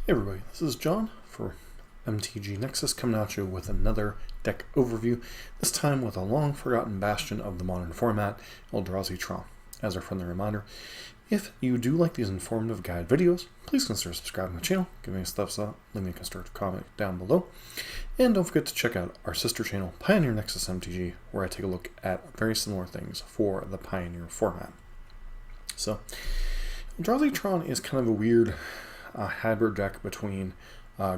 Hey everybody, this is John for MTG Nexus coming at you with another deck overview, this time with a long forgotten bastion of the modern format, Eldrazi Tron. As a friendly reminder, if you do like these informative guide videos, please consider subscribing to the channel, giving us a thumbs up, leave me a constructive comment down below, and don't forget to check out our sister channel, Pioneer Nexus MTG, where I take a look at very similar things for the Pioneer format. So, Eldrazi Tron is kind of a weird hybrid deck between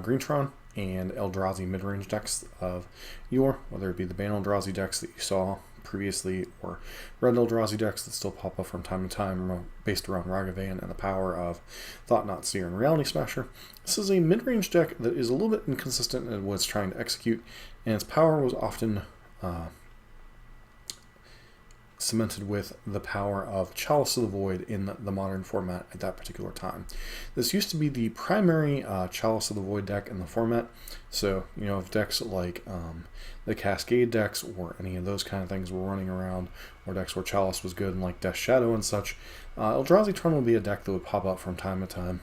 Green Tron and Eldrazi midrange decks of yore, whether it be the Ban Eldrazi decks that you saw previously or red Eldrazi decks that still pop up from time to time based around Ragavan and the power of Thought-Knot Seer and Reality Smasher. This is a midrange deck that is a little bit inconsistent in what it's trying to execute, and its power was often cemented with the power of Chalice of the Void in the modern format at that particular time. This used to be the primary Chalice of the Void deck in the format, so if decks like the Cascade decks or any of those kind of things were running around, or decks where Chalice was good and like Death Shadow and such, Eldrazi Tron would be a deck that would pop up from time to time,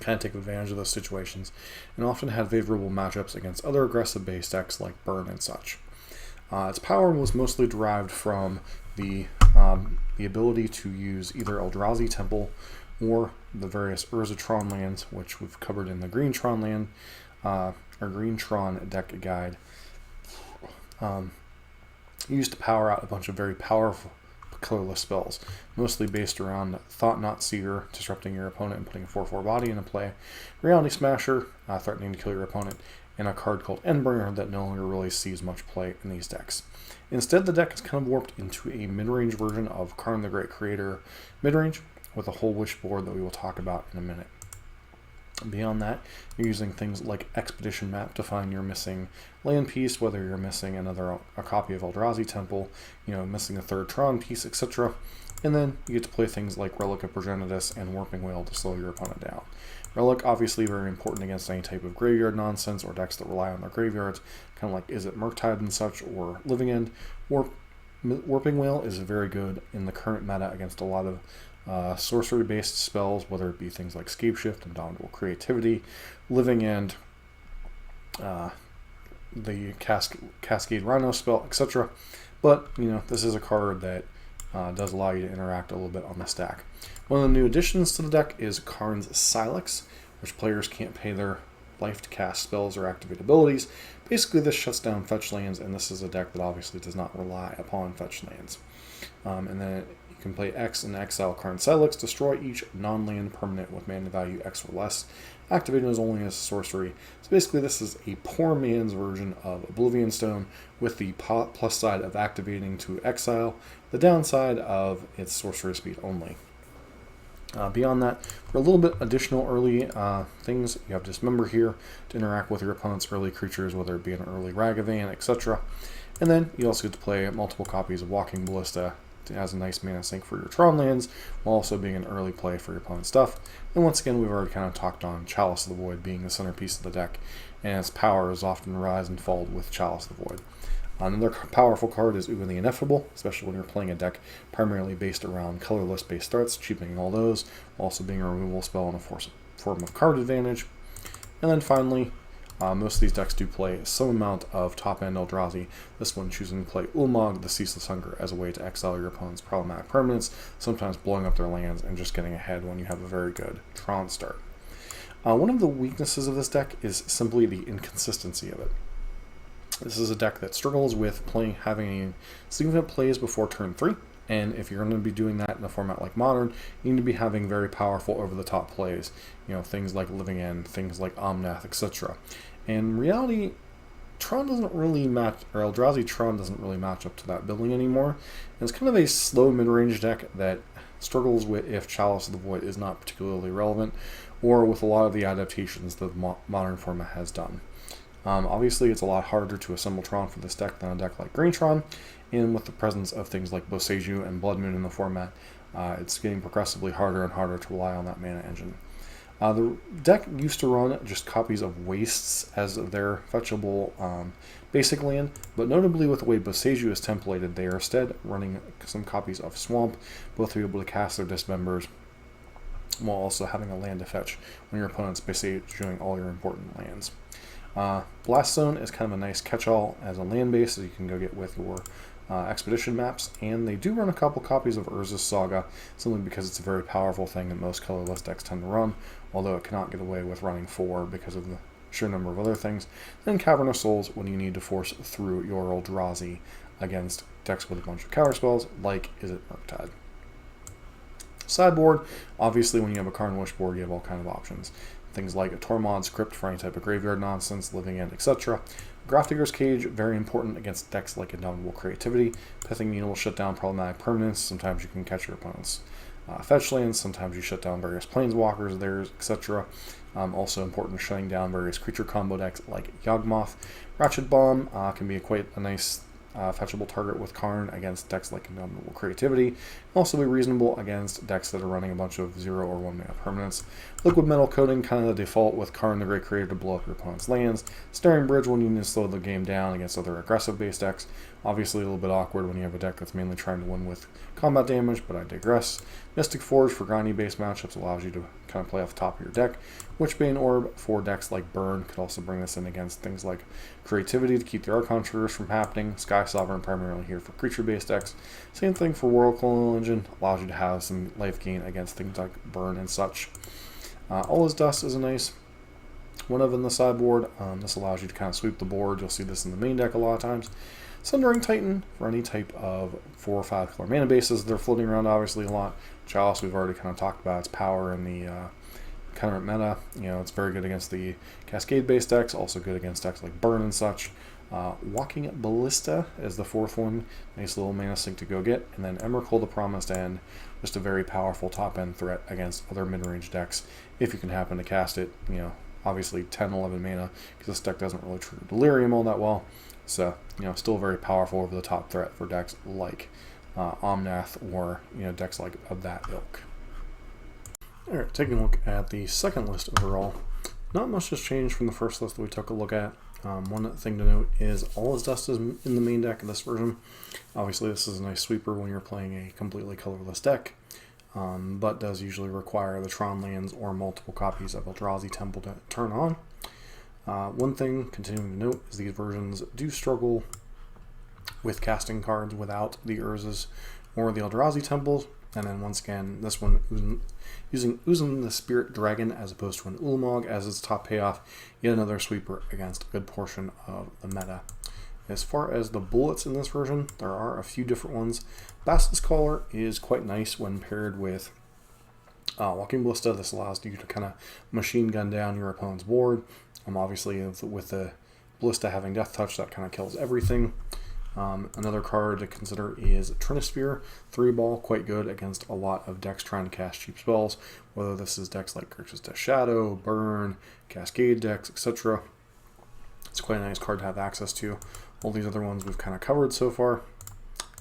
kind of take advantage of those situations, and often had favorable matchups against other aggressive base decks like Burn and such. Its power was mostly derived from the ability to use either Eldrazi Temple or the various Urza Tron lands, which we've covered in the Green Tron land, or Green Tron deck guide, used to power out a bunch of very powerful colorless spells, mostly based around Thought-Knot Seer, disrupting your opponent and putting a 4/4 body into play, Reality Smasher, threatening to kill your opponent, and a card called Endbringer that no longer really sees much play in these decks. Instead, the deck is kind of warped into a mid-range version of Karn the Great Creator midrange, with a whole wish board that we will talk about in a minute. Beyond that, you're using things like Expedition Map to find your missing land piece, whether you're missing a copy of Eldrazi Temple, missing a third Tron piece, etc. And then you get to play things like Relic of Progenitus and Warping Wail to slow your opponent down. Relic, obviously very important against any type of graveyard nonsense or decks that rely on their graveyards, kind of like Is It Murktide and such, or Living End. Warping Wail is very good in the current meta against a lot of sorcery-based spells, whether it be things like Scapeshift, Indomitable Creativity, Living End, the Cascade Rhino spell, etc. But, this is a card that does allow you to interact a little bit on the stack. One of the new additions to the deck is Karn's Silex, which players can't pay their life to cast spells or activate abilities. Basically, this shuts down fetch lands, and this is a deck that obviously does not rely upon fetch lands. And then you can play X and exile Karn's Silex, destroy each non-land permanent with mana value X or less, activating as only as a sorcery. So basically, this is a poor man's version of Oblivion Stone, with the plus side of activating to exile, the downside of its sorcery speed only. Beyond that, for a little bit additional early things, you have Dismember here to interact with your opponent's early creatures, whether it be an early Ragavan, etc. And then you also get to play multiple copies of Walking Ballista as a nice mana sink for your Tron lands, while also being an early play for your opponent's stuff. And once again, we've already kind of talked on Chalice of the Void being the centerpiece of the deck, and its power is often rise and fall with Chalice of the Void. Another powerful card is Ugin the Ineffable, especially when you're playing a deck primarily based around colorless-based threats, cheapening all those, while also being a removal spell and a form of card advantage. And then finally, most of these decks do play some amount of top-end Eldrazi, this one choosing to play Ulamog, the Ceaseless Hunger, as a way to exile your opponent's problematic permanents, sometimes blowing up their lands and just getting ahead when you have a very good Tron start. One of the weaknesses of this deck is simply the inconsistency of it. This is a deck that struggles with having significant plays before turn 3, and if you're going to be doing that in a format like Modern, you need to be having very powerful over-the-top plays, things like Living End, things like Omnath, etc. In reality, Tron doesn't really match, or Eldrazi Tron doesn't really match up to that building anymore, and it's kind of a slow mid-range deck that struggles with if Chalice of the Void is not particularly relevant, or with a lot of the adaptations that the Modern format has done. Obviously, it's a lot harder to assemble Tron for this deck than a deck like Green Tron, and with the presence of things like Boseiju and Blood Moon in the format, it's getting progressively harder and harder to rely on that mana engine. The deck used to run just copies of Wastes as their fetchable basic land, but notably with the way Boseiju is templated, they are instead running some copies of Swamp, both to be able to cast their Dismembers while also having a land to fetch when your opponent's basically doing all your important lands. Blast Zone is kind of a nice catch-all as a land base that you can go get with your expedition maps, and they do run a couple copies of Urza's Saga, simply because it's a very powerful thing that most colorless decks tend to run, although it cannot get away with running 4 because of the sheer number of other things. Then Cavern of Souls when you need to force through your Eldrazi against decks with a bunch of counter spells, like Is It Murktide? Sideboard, obviously when you have a Karn Wish board, you have all kinds of options. Things like a Tormod's Crypt for any type of graveyard nonsense, Living End, etc. Grafdigger's Cage, very important against decks like Indomitable Creativity. Pithing Needle will shut down problematic permanents. Sometimes you can catch your opponent's fetch lands. Sometimes you shut down various planeswalkers, theirs, etc. Also important shutting down various creature combo decks like Yawgmoth. Ratchet Bomb can be quite a nice fetchable target with Karn against decks like Indomitable Creativity, and also be reasonable against decks that are running a bunch of 0 or 1 mana permanents. Liquid Metal Coating, kind of the default with Karn the Great Creator to blow up your opponent's lands. Staring Bridge when you need to slow the game down against other aggressive base decks. Obviously a little bit awkward when you have a deck that's mainly trying to win with combat damage, but I digress. Mystic Forge for grindy base matchups allows you to kind of play off the top of your deck. Witchbane Orb for decks like Burn could also bring this in against things like Creativity to keep the Archon triggers from happening. Sky Sovereign primarily here for creature-based decks. Same thing for World Colonial Engine, allows you to have some life gain against things like Burn and such. All Is Dust is a nice one of in the sideboard. This allows you to kind of sweep the board. You'll see this in the main deck a lot of times. Sundering Titan for any type of 4 or 5 color mana bases. They're floating around obviously a lot. Chalice we've already kind of talked about its power in the current meta. You know, it's very good against the Cascade based decks, also good against decks like Burn and such. Walking Ballista is the 4th one. Nice little mana sink to go get. And then Emrakul the Promised End, just a very powerful top end threat against other mid-range decks if you can happen to cast it. You know, obviously 10, 11 mana, because this deck doesn't really trigger Delirium all that well. So, you know, still very powerful over the top threat for decks like Omnath or, you know, decks like of that ilk. Alright, taking a look at the second list overall. Not much has changed from the first list that we took a look at. One thing to note is All Is Dust is in the main deck of this version. Obviously this is a nice sweeper when you're playing a completely colorless deck, but does usually require the Tron lands or multiple copies of Eldrazi Temple to turn on. One thing continuing to note is these versions do struggle with casting cards without the Urzas or the Eldrazi Temples, and then once again this one using Uzan the Spirit Dragon as opposed to an Ulamog as its top payoff, yet another sweeper against a good portion of the meta. As far as the bullets in this version, there are a few different ones. Basilisk Caller is quite nice when paired with Walking Ballista. This allows you to kind of machine gun down your opponent's board. Obviously with the Ballista having Death Touch, that kind of kills everything. Another card to consider is Trinisphere, 3-ball, quite good against a lot of decks trying to cast cheap spells, whether this is decks like Grixis Death Shadow, Burn, Cascade decks, etc. It's quite a nice card to have access to. All these other ones we've kind of covered so far.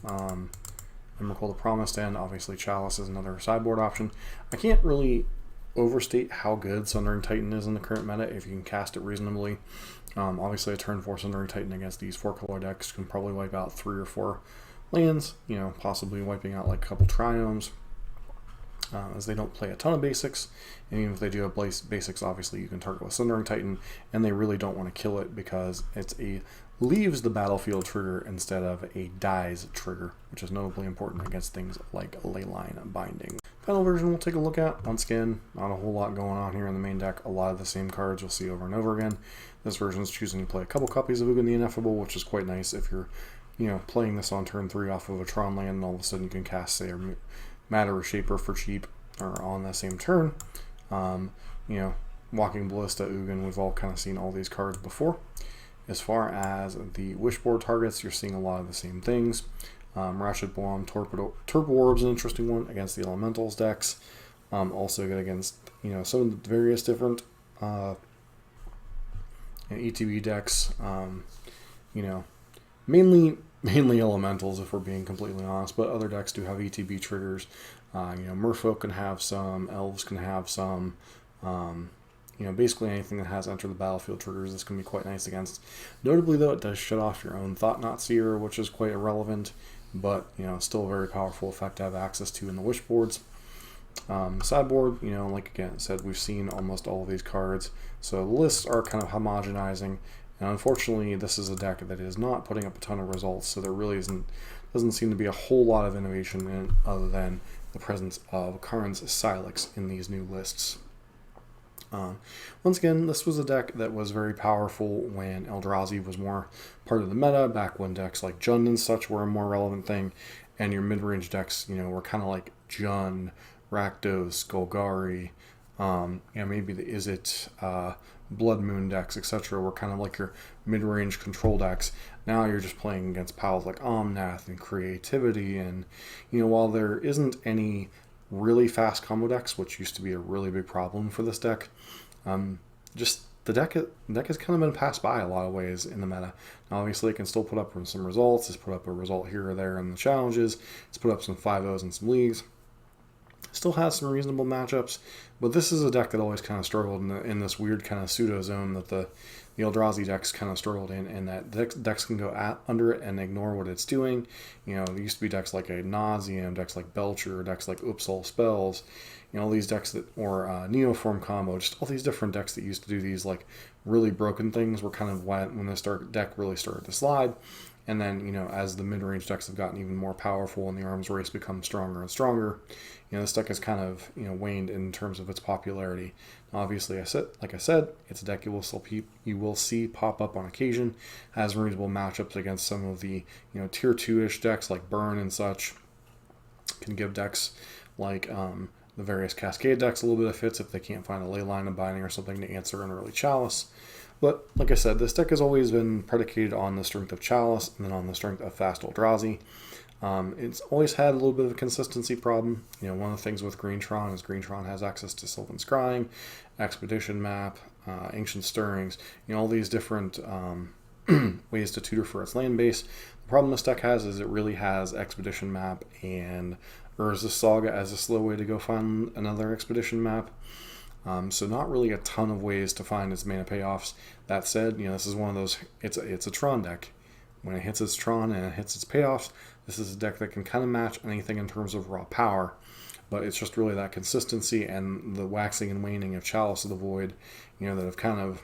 Emrakul the Promised End, obviously Chalice is another sideboard option. I can't really overstate how good Sundering Titan is in the current meta if you can cast it reasonably. Obviously a turn 4 Sundering Titan against these 4-color decks can probably wipe out 3 or 4 lands, you know, possibly wiping out like a couple Triomes, as they don't play a ton of basics, and even if they do have basics, obviously you can target with Sundering Titan, and they really don't want to kill it because it's a leaves the battlefield trigger instead of a dies trigger, which is notably important against things like Leyline Binding. Final version we'll take a look at. Once again, not a whole lot going on here in the main deck. A lot of the same cards you'll see over and over again. This version is choosing to play a couple copies of Ugin the Ineffable, which is quite nice if you're, you know, playing this on turn 3 off of a Tron land, and all of a sudden you can cast, say, a Matter Reshaper for cheap, or on that same turn. You know, Walking Ballista, Ugin, we've all kind of seen all these cards before. As far as the Wishboard targets, you're seeing a lot of the same things. Ratchet Bomb, Turbo Orb's an interesting one against the Elementals decks. Also good against, you know, some of the various different ETB decks. You know, mainly Elementals if we're being completely honest, but other decks do have ETB triggers. You know, Merfolk can have some, Elves can have some. You know, basically anything that has Enter the Battlefield triggers, this can be quite nice against. Notably, though, it does shut off your own Thought-Knot Seer, which is quite irrelevant, but, you know, still a very powerful effect to have access to in the Wishboards. Sideboard, you know, like again said, we've seen almost all of these cards, so the lists are kind of homogenizing, and unfortunately this is a deck that is not putting up a ton of results, so there really doesn't seem to be a whole lot of innovation in other than the presence of Karn's Silex in these new lists. Once again, this was a deck that was very powerful when Eldrazi was more part of the meta, back when decks like Jund and such were a more relevant thing, and your mid-range decks, you know, were kind of like Jund, Rakdos, Golgari, you know, maybe the Izzet, Blood Moon decks, etc. were kind of like your mid-range control decks. Now you're just playing against pals like Omnath and Creativity, and, you know, while there isn't any really fast combo decks, which used to be a really big problem for this deck, just the deck has kind of been passed by a lot of ways in the meta. Now, obviously, it can still put up some results. It's put up a result here or there in the challenges. It's put up some 5-0s in some leagues. Still has some reasonable matchups, but this is a deck that always kind of struggled in this weird kind of pseudo zone that the Eldrazi decks kind of struggled in, and that decks can go under it and ignore what it's doing. You know, there used to be decks like a Nauseam, decks like Belcher, decks like Upsal Spells, you know, all these decks that, or Neoform Combo, just all these different decks that used to do these like really broken things were kind of when this deck really started to slide. And then, you know, as the mid-range decks have gotten even more powerful and the arms race becomes stronger and stronger, you know, this deck has kind of, you know, waned in terms of its popularity. Now, obviously, like I said, it's a deck you will see pop up on occasion, has reasonable matchups against some of the, you know, tier 2-ish decks like Burn and such. Can give decks like the various Cascade decks a little bit of fits if they can't find a Leyline of Binding or something to answer an early Chalice. But like I said, this deck has always been predicated on the strength of Chalice and then on the strength of fast Eldrazi. It's always had a little bit of a consistency problem. You know, one of the things with Green Tron is Green Tron has access to Sylvan Scrying, Expedition Map, Ancient Stirrings, you know, all these different ways to tutor for its land base. The problem this deck has is it really has Expedition Map and Urza's Saga as a slow way to go find another Expedition Map. So not really a ton of ways to find its mana payoffs. That said, you know, this is one of those, it's a Tron deck. When it hits its Tron and it hits its payoffs, this is a deck that can kind of match anything in terms of raw power. But it's just really that consistency and the waxing and waning of Chalice of the Void, you know, that have kind of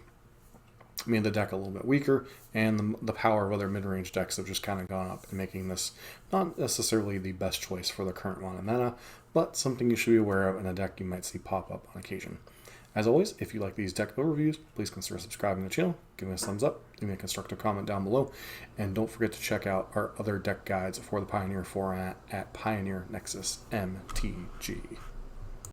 made the deck a little bit weaker, and the power of other mid-range decks have just kind of gone up, and making this not necessarily the best choice for the current mono meta, but something you should be aware of in a deck you might see pop up on occasion. As always, if you like these deck overviews, please consider subscribing to the channel, giving us a thumbs up, leaving a constructive comment down below, and don't forget to check out our other deck guides for the Pioneer format at Pioneer Nexus MTG.